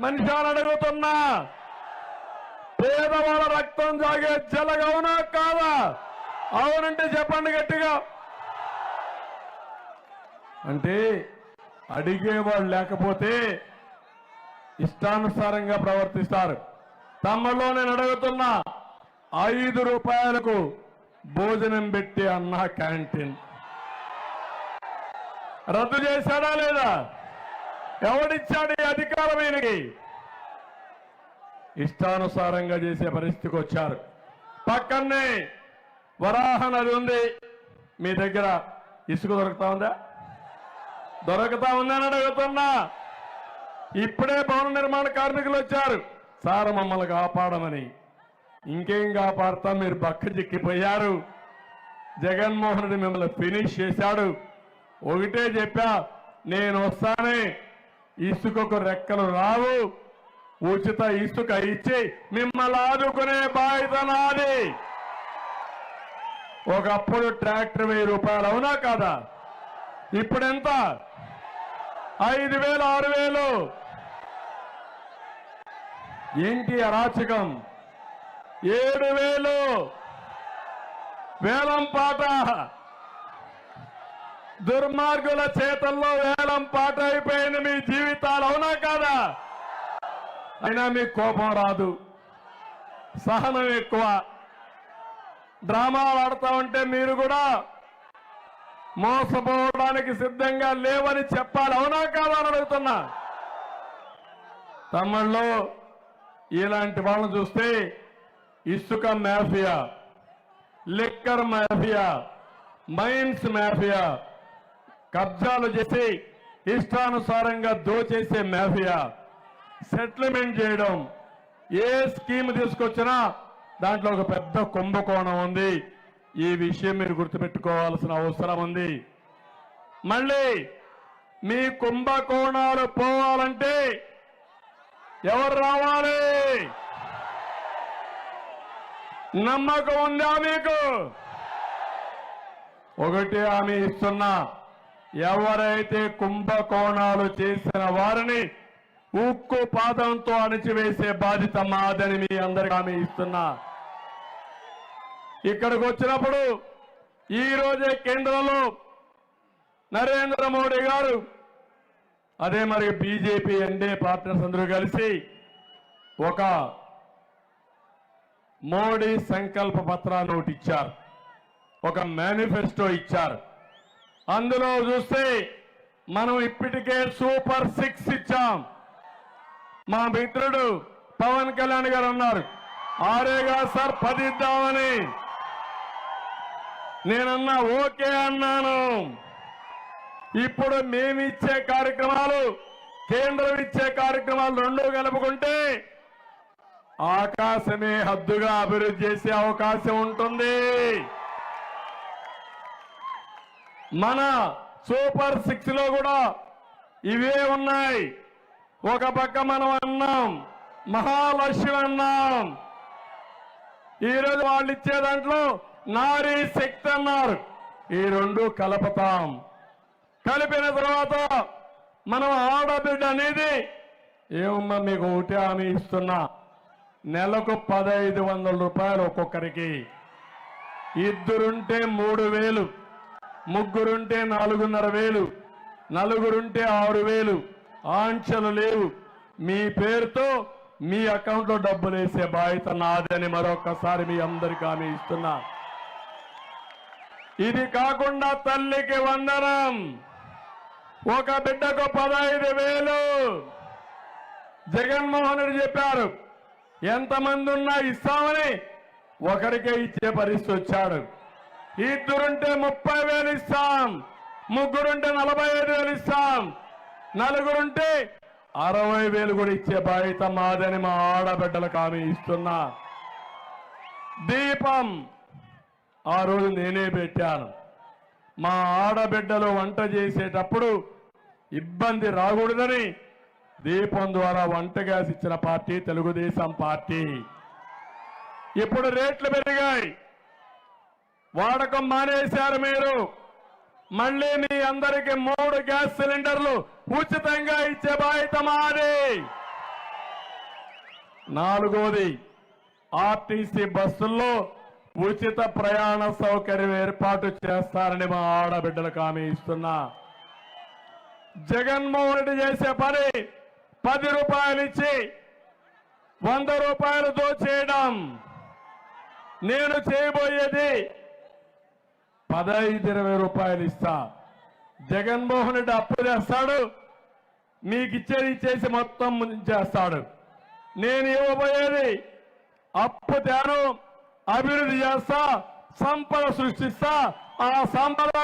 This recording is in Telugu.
మనిషి అని అడుగుతున్నా. పేదవాళ్ళ రక్తం సాగే జలగవునా కాదా? అవునంటే చెప్పండి గట్టిగా. అంటే అడిగేవాళ్ళు లేకపోతే ఇష్టానుసారంగా ప్రవర్తిస్తారు. తమలో నేను అడుగుతున్నా, 5 రూపాయలకు భోజనం పెట్టి అన్న క్యాంటీన్ రద్దు చేశాడా లేదా? ఎవడిచ్చాడు ఈ అధికారం ఈయనకి? ఇష్టానుసారంగా చేసే పరిస్థితికి వచ్చారు. పక్కనే వరాహ నది ఉంది. మీ దగ్గర ఇసుక దొరుకుతా ఉందా? దొరుకుతా ఉందని అడుగుతున్నా. ఇప్పుడే భవన నిర్మాణ కార్మికులు వచ్చారు, సార్ మమ్మల్ని కాపాడమని. ఇంకేం కాపాడతా, మీరు బక్క చిక్కిపోయారు. జగన్మోహన్ రెడ్డి మిమ్మల్ని ఫినిష్ చేశాడు. ఒకటే చెప్పా, నేను వస్తానే, ఇసుకకు రెక్కలు రావు, ఉచిత ఇసుక ఇచ్చి మిమ్మల్ని ఆదుకునే బాధ్యత నాది. ఒకప్పుడు ట్రాక్టర్ 1000 రూపాయలు, అవునా కాదా? ఇప్పుడెంత? 5000, 6000. ఏంటి అరాచకం? 7000 వేలం పాట. దుర్మార్గుల చేతల్లో వేలం పాట అయిపోయింది మీ జీవితాలు, అవునా కాదా? అయినా మీకు కోపం రాదు, సహనం ఎక్కువ. డ్రామాలు ఆడుతూ ఉంటే మీరు కూడా మోసపోవడానికి సిద్ధంగా లేవని చెప్పాలి, అవునా కాదా అని అడుగుతున్నా. తమిళ్లో ఇలాంటి వాళ్ళని చూస్తే ఇసుక mafia, liquor mafia, mines mafia, కబ్జాలు చేసి ఇష్టానుసారంగా దోచేసే మాఫియా, సెటిల్మెంట్ చేయడం, ఏ స్కీమ్ తీసుకొచ్చినా దాంట్లో ఒక పెద్ద కుంభకోణం ఉంది. ఈ విషయం మీరు గుర్తుపెట్టుకోవాల్సిన అవసరం ఉంది. మళ్ళీ మీ కుంభకోణాలు పోవాలంటే ఎవరు రావాలి? నమ్మకం ఉందా మీకు? ఒకటి హామీ ఇస్తున్నా, ఎవరైతే కుంభకోణాలు చేసిన వారిని ఉక్కు పాదంతో అణిచివేసే బాధ్యత మాదని మీ అందరికీ హామీ ఇస్తున్నా. ఇక్కడికి వచ్చినప్పుడు ఈ రోజే కేంద్రంలో నరేంద్ర మోడీ గారు, అదే మరి బీజేపీ ఎన్డీఏ పార్ట్నర్స్ అందరూ కలిసి ఒక మోడీ సంకల్ప పత్రాన్ని ఒకటి ఇచ్చారు, ఒక మేనిఫెస్టో ఇచ్చారు. అందులో చూస్తే మనం ఇప్పటికే సూపర్ 6 ఇచ్చాం. మా మిత్రుడు పవన్ కళ్యాణ్ గారు అన్నారు, ఆరేగా సార్ 10 ఇద్దామని. నేనన్నా ఓకే అన్నాను. ఇప్పుడు మేమిచ్చే కార్యక్రమాలు, కేంద్రం ఇచ్చే కార్యక్రమాలు రెండు కలుపుకుంటే ఆకాశమే హద్దుగా అభివృద్ధి చేసే అవకాశం ఉంటుంది. మన సూపర్ 6 లో కూడా ఇవే ఉన్నాయి. ఒక పక్క మనం అన్నాం మహాలక్ష్మి అన్నాం, ఈరోజు వాళ్ళు ఇచ్చే దాంట్లో నారీ శక్తి అన్నారు. ఈ రెండు కలుపుతాం. కలిపిన తర్వాత మనం ఆడబిడ్డ అనేది ఏమన్నా మీకు ఒకటి హామీ ఇస్తున్నా, నెలకు 1500 రూపాయలు ఒక్కొక్కరికి. ఇద్దరుంటే 3000, ముగ్గురుంటే 4500, నలుగురుంటే 6000. ఆంక్షలు లేవు. మీ పేరుతో మీ అకౌంట్లో డబ్బులు వేసే బాధ్యత నాదని మరొకసారి మీ అందరికీ హామీ ఇస్తున్నా. ఇది కాకుండా తల్లికి వందనం, ఒక బిడ్డకు 15000. జగన్మోహన్ రెడ్డి చెప్పారు, ఎంతమంది ఉన్నా ఇస్తామని, ఒకరికే ఇచ్చే పరిస్థితి వచ్చాడు. ఇద్దరుంటే 30,000 ఇస్తాం, ముగ్గురుంటే 45,000 ఇస్తాం, నలుగురుంటే 60,000 కూడా ఇచ్చే బాధ్యత మాదని మా ఆడబిడ్డలకు హామీ ఇస్తున్నా. దీపం ఆ రోజు నేనే పెట్టాను. మా ఆడబిడ్డలు వంట చేసేటప్పుడు ఇబ్బంది రాకూడదని దీపం ద్వారా వంట గ్యాస్ ఇచ్చిన పార్టీ తెలుగుదేశం పార్టీ. ఇప్పుడు రేట్లు పెరిగాయి, వాడకం మానేశారు మీరు. మళ్ళీ మీ అందరికీ 3 గ్యాస్ సిలిండర్లు ఉచితంగా ఇచ్చే బాధ్యత మాది. నాలుగోది ఆర్టీసీ బస్సుల్లో ఉచిత ప్రయాణ సౌకర్యం ఏర్పాటు చేస్తారని మా ఆడబిడ్డలకు హామీ ఇస్తున్నా. జగన్మోహన్ రెడ్డి చేసే పని 10 రూపాయలు ఇచ్చి 100 రూపాయలతో చేయడం. నేను చేయబోయేది 15-20 రూపాయలు ఇస్తా. జగన్మోహన్ రెడ్డి అప్పు చేస్తాడు, మీకు ఇచ్చేది ఇచ్చేసి మొత్తం చేస్తాడు. నేను ఇవ్వబోయేది అప్పు తేను, అభివృద్ధి చేస్తా, సంపద సృష్టిస్తా. ఆ సంపద